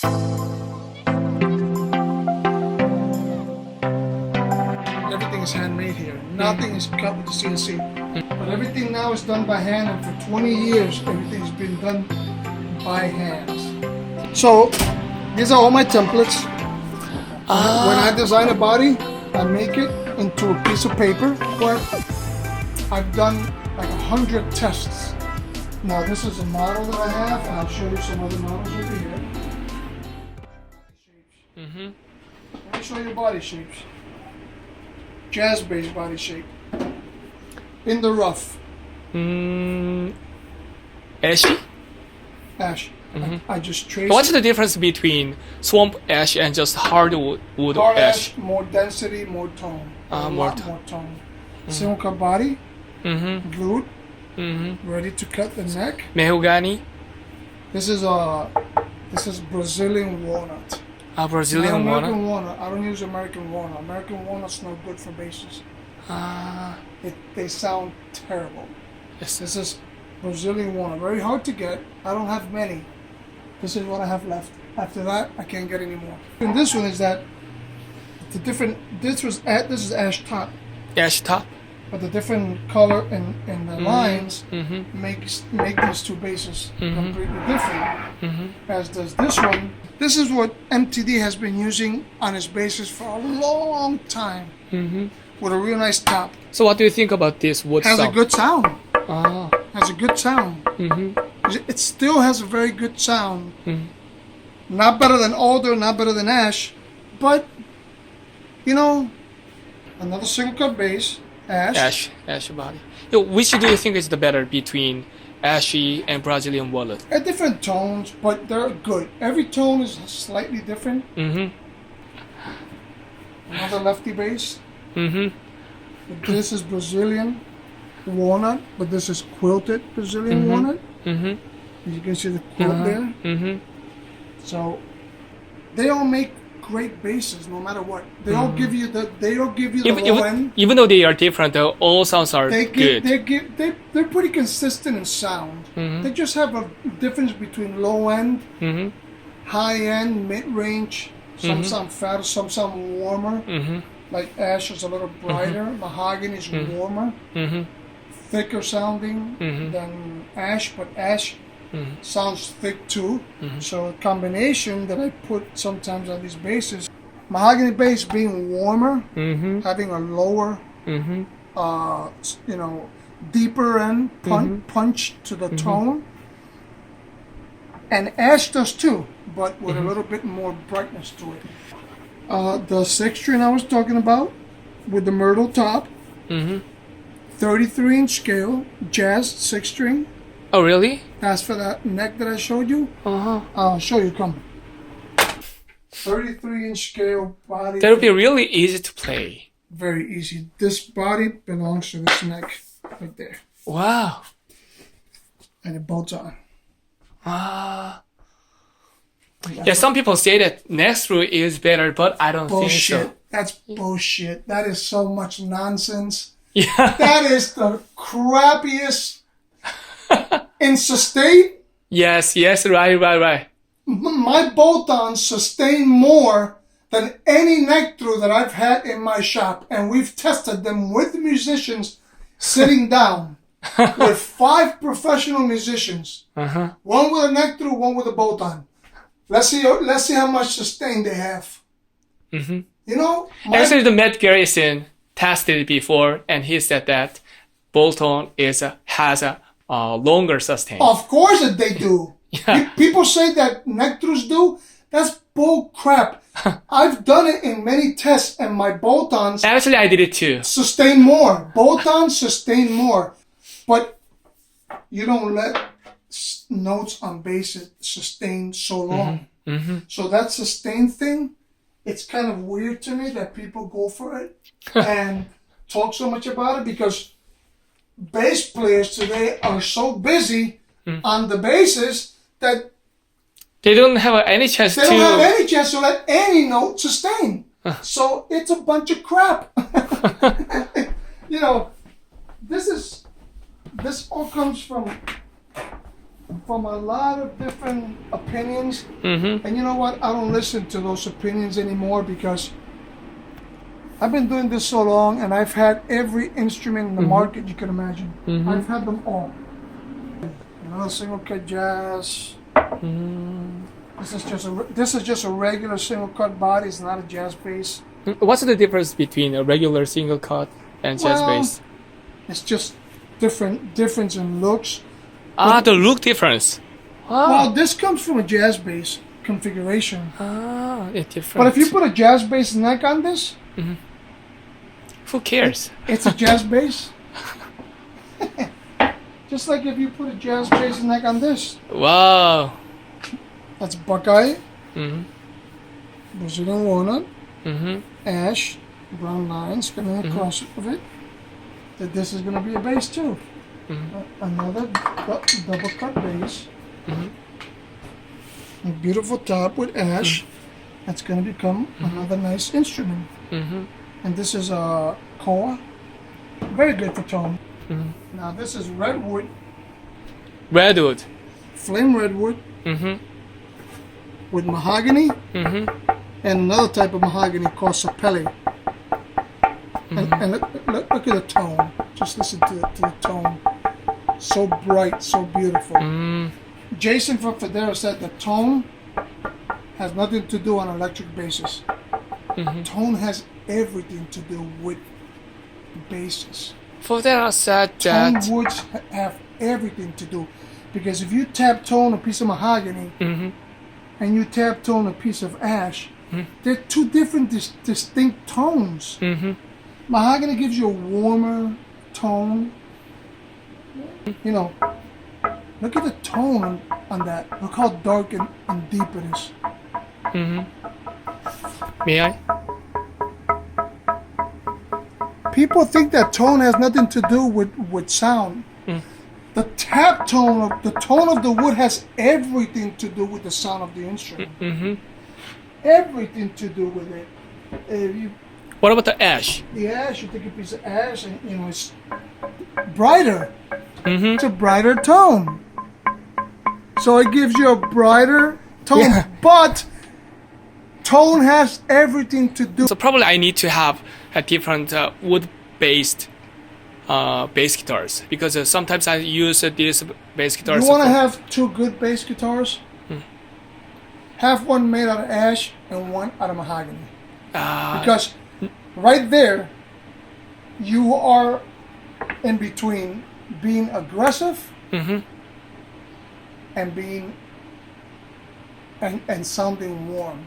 Everything is handmade here. Nothing is cut with the CNC. But everything now is done by hand, and for 20 years, everything's been done by hands. So, these are all my templates. When I design a body, I make it into a piece of paper, but I've done like 100 tests. Now, this is a model that I have, and I'll show you some other models over here. Let me show you body shapes. Jazz-based body shape. In the rough. Ashy? Ash. I just traced. What's the difference between swamp ash and just hardwood hard ash? ash, more density, more tone. More more tone. Single cut body. Glued. Ready to cut the neck. Mahogany? This is Brazilian walnut. Brazilian Not walnut? American walnut. I don't use American walnut. American walnut's no good for bases. They sound terrible. Yes. This is Brazilian walnut. Very hard to get. I don't have many. This is what I have left. After that, I can't get any more. And this one is that the different. This is ash top, Ash top? but the different color and the lines make these two bases completely different. As does this one. This is what MTD has been using on his bases for a long time, with a real nice top. So what do you think about this wood Has sound? a good sound. Ah. Has a good sound. It still has a very good sound. Not better than alder, not better than ash, but you know, another single cut base, ash. Ash body. Which do you think is the better between ashy and Brazilian walnut? At different tones, but they're good. Every tone is slightly different. Another lefty base. This is Brazilian walnut, but this is quilted Brazilian walnut. You can see the quilt there. So they all make great bases, no matter what. They all give you the low end. Even though they are different, all sounds are good. They're pretty consistent in sound. They just have a difference between low end, high end, mid range. Some sound fatter, some sound warmer. Like ash is a little brighter. Mahogany is warmer, thicker sounding than ash, but ash sounds thick too. So a combination that I put sometimes on these bases, mahogany base being warmer, having a lower, deeper end punch to the tone, and ash does too, but with a little bit more brightness to it. The 6-string I was talking about with the myrtle top, 33-inch scale, jazz 6-string. Oh, really? That's for that neck that I showed you. I'll show you, come. 33-inch scale body. That would be really easy to play. Very easy. This body belongs to this neck right there. Wow. And it bolts on. Yeah, some people say that neck screw is better, but I don't think so. That's bullshit. That is so much nonsense. Yeah. That is the crappiest. In sustain, Yes, right. my bolt-ons sustain more than any neck through that I've had in my shop, and we've tested them with musicians sitting down with 5 professional musicians, one with a neck through, one with a bolt-on. Let's see how much sustain they have. You know, Actually, the Matt Garrison tested it before, and he said that bolt-on has a longer sustain. Of course that they do. Yeah. People say that neck throughs do. That's bull crap. I've done it in many tests, and my bolt-ons Actually, I did it too. sustain more. Bolt-ons sustain more. But you don't let notes on bass sustain so long. So that sustain thing, it's kind of weird to me that people go for it and talk so much about it, because bass players today are so busy on the basses that they don't have any chance they don't have any chance to let any note sustain. So it's a bunch of crap. You know, this all comes from from a lot of different opinions. Mm-hmm. And you know what? I don't listen to those opinions anymore because I've been doing this so long and I've had every instrument in the market you can imagine. I've had them all. Another single cut jazz. This is just a regular single cut body. It's not a jazz bass. What's the difference between a regular single cut and jazz bass? It's just difference in looks. The look difference. Well, this comes from a jazz bass configuration. It's different. But if you put a jazz bass neck on this, who cares? it's a jazz bass. Just like if you put a jazz bass neck on this. Wow. That's Buckeye, Brazilian walnut, ash, brown lines coming across of it. That this is going to be a bass too. Another double cut bass. A beautiful top with ash. That's going to become another nice instrument. And this is a koa. Very good for tone. Now this is redwood. Redwood. Flame redwood. With mahogany. And another type of mahogany called sapele. And look at the tone. Just listen to the tone. So bright, so beautiful. Jason from Federa said the tone has nothing to do on electric basses. Tone has everything to do with basses. Federa said Tone that. woods have everything to do. Because if you tap tone a piece of mahogany and you tap tone a piece of ash, they're two different distinct tones. Mahogany gives you a warmer tone. You know, look at the tone on that. Look how dark and deep it is. May I? People think that tone has nothing to do with sound. The tap tone of the wood has everything to do with the sound of the instrument. Everything to do with it. What about the ash? The ash, you take a piece of ash and it's brighter. It's a brighter tone. So it gives you a brighter tone, but tone has everything to do. So probably I need to have a different wood-based bass guitars because sometimes I use these bass guitars. You want to have two good bass guitars? Have one made out of ash and one out of mahogany. Because right there, you are in between being aggressive and being and sounding warm.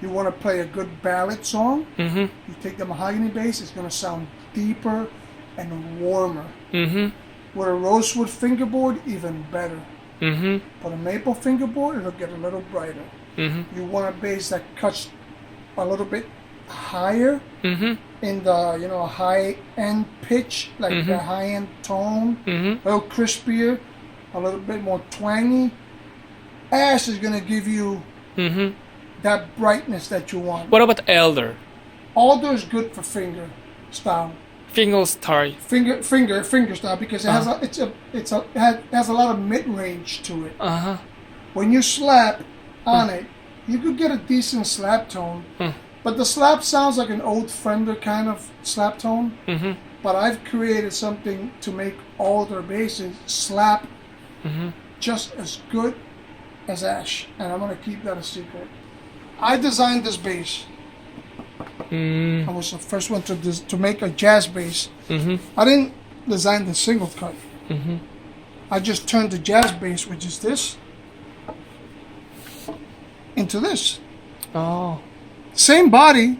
You want to play a good ballad song, you take the mahogany bass, it's going to sound deeper and warmer. With a rosewood fingerboard, even better. But a maple fingerboard, it'll get a little brighter. You want a bass that cuts a little bit higher in the high-end pitch, like the high-end tone, a little crispier, a little bit more twangy. Ash is going to give you that brightness that you want. What about elder? Alder is good for finger style. Finger style. Finger style because it has a lot of mid-range to it. When you slap on it, you could get a decent slap tone. But the slap sounds like an old Fender kind of slap tone. But I've created something to make all their basses slap just as good as ash. And I'm going to keep that a secret. I designed this bass. I was the first one to make a jazz bass. I didn't design the single cut. I just turned the jazz bass, which is this, into this. Same body.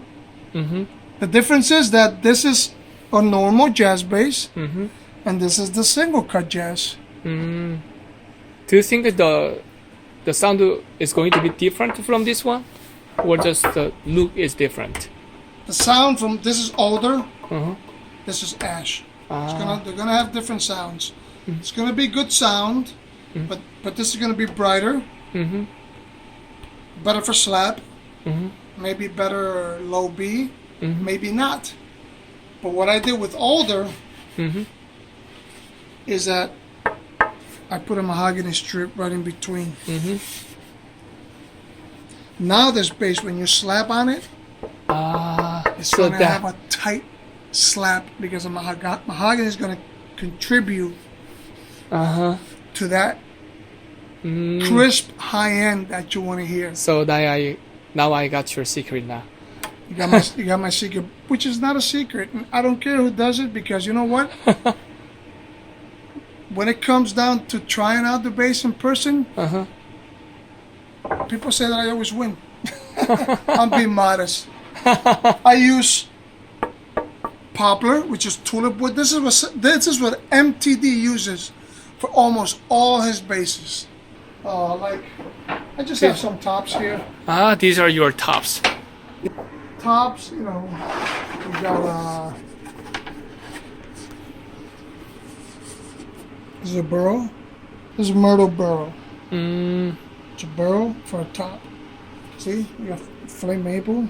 The difference is that this is a normal jazz bass, and this is the single cut jazz. Do you think the sound is going to be different from this one, or just the look is different? The sound from this is older. This is ash. They're gonna have different sounds. It's gonna be good sound, but this is gonna be brighter. Better for slap. Maybe better low B. Maybe not. But what I did with older is that I put a mahogany strip right in between. Now this bass, when you slap on it, it's so going to that have a tight slap because the mahogany is going to contribute to that crisp high end that you want to hear. so that now I got your secret now. You got my secret, which is not a secret. And I don't care who does it because you know what? When it comes down to trying out the bass in person, people say that I always win. I'm being modest. I use poplar, which is tulip wood. This is what MTD uses for almost all his basses. Like, I just have some tops here. These are your tops. Tops, you know, we got this is a burrow. This is a myrtle burrow. It's a burrow for a top. See, we got flame maple.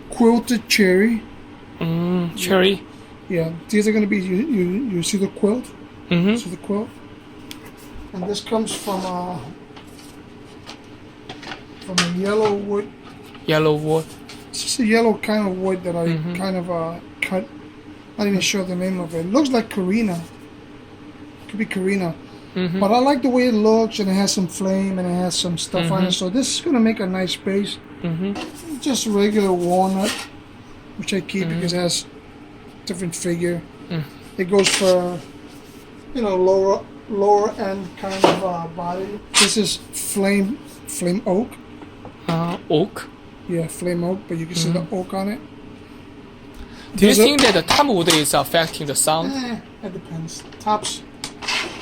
Quilted cherry. Cherry. Yeah, these are gonna be you see the quilt. See the quilt, and this comes from a yellow wood. Yellow wood. It's just a yellow kind of wood that I kind of cut. Not even sure the name of it. It looks like Carina. Could be Carina. But I like the way it looks, and it has some flame, and it has some stuff on it. So this is gonna make a nice bass. Just regular walnut, which I keep because it has different figure. It goes for, you know, lower end kind of body. This is flame oak. Oak. Yeah, flame oak, but you can see the oak on it. Do you think that the top wood is affecting the sound? It depends. Tops,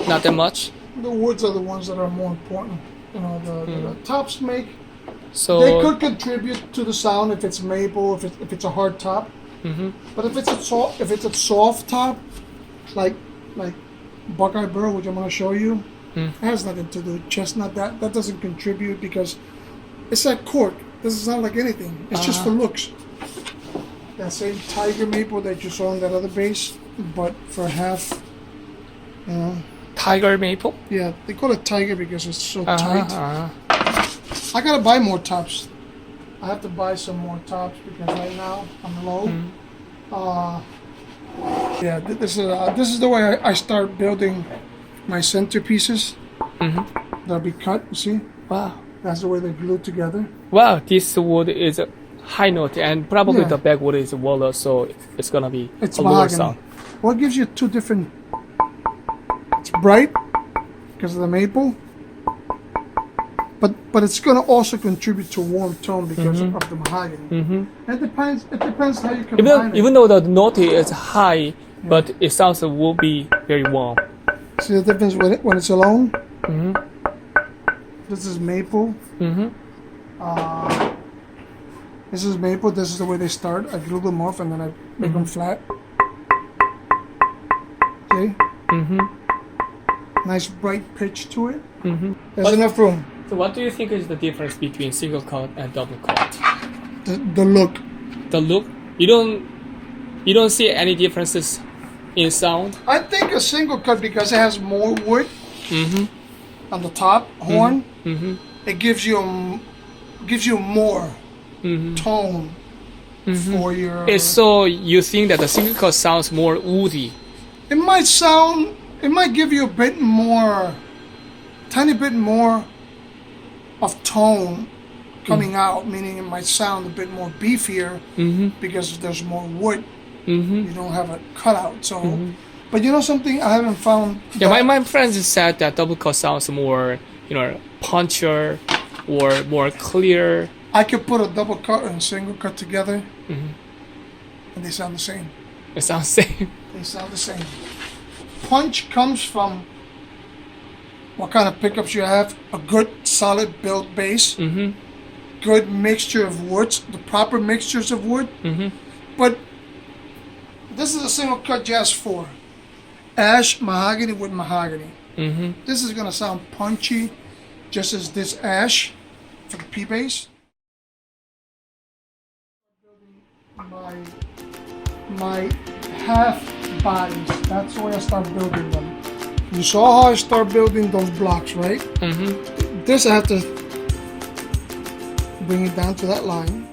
Not that much. the woods are the ones that are more important. You know, the tops make. So They could contribute to the sound if it's maple, if it's a hard top. But if it's a soft top, like Buckeye Burr, which I'm gonna show you, it has nothing to do. Chestnut, that doesn't contribute because it's like cork. Doesn't sound like anything. It's just for looks. That same tiger maple that you saw on that other bass, but for half. You know. tiger maple. Yeah, they call it tiger because it's so tight. I gotta buy more tops. I have to buy some more tops because right now I'm low. Yeah, this is the way I start building my centerpieces. That'll be cut. You see? Wow. That's the way they're glued together. Wow, this wood is a high note, and probably Yeah. the backwood is walnut, so it's gonna be It's a lower mahogany. sound. Well, it gives you two different. It's bright because of the maple, but it's gonna also contribute to warm tone because of the mahogany. It depends how you combine it. Even though the note is high, but it sounds will be very warm. See the difference when it's alone? This is maple. This is maple. This is the way they start. I glue them off and then I make them flat. See? Nice bright pitch to it. There's enough room. So what do you think is the difference between single cut and double cut? The look. The look? You don't see any differences in sound? I think a single cut because it has more wood on the top horn. It gives you more tone for your. So you think that the single cut sounds more woody? It might give you a bit more, tiny bit more of tone coming out, meaning it might sound a bit more beefier because there's more wood. You don't have a cutout. So, but you know something I haven't found. Yeah, my friends said that double cut sounds more, punchier or more clear. I could put a double cut and a single cut together, and they sound the same. It sounds the same. They sound the same. Punch comes from what kind of pickups you have, a good solid built bass, good mixture of woods, the proper mixtures of wood. But this is a single cut jazz 4. Ash, mahogany with mahogany. This is gonna sound punchy, just as this ash for the P bass. My half bodies. That's the way I start building them. You saw how I start building those blocks, right? This I have to bring it down to that line.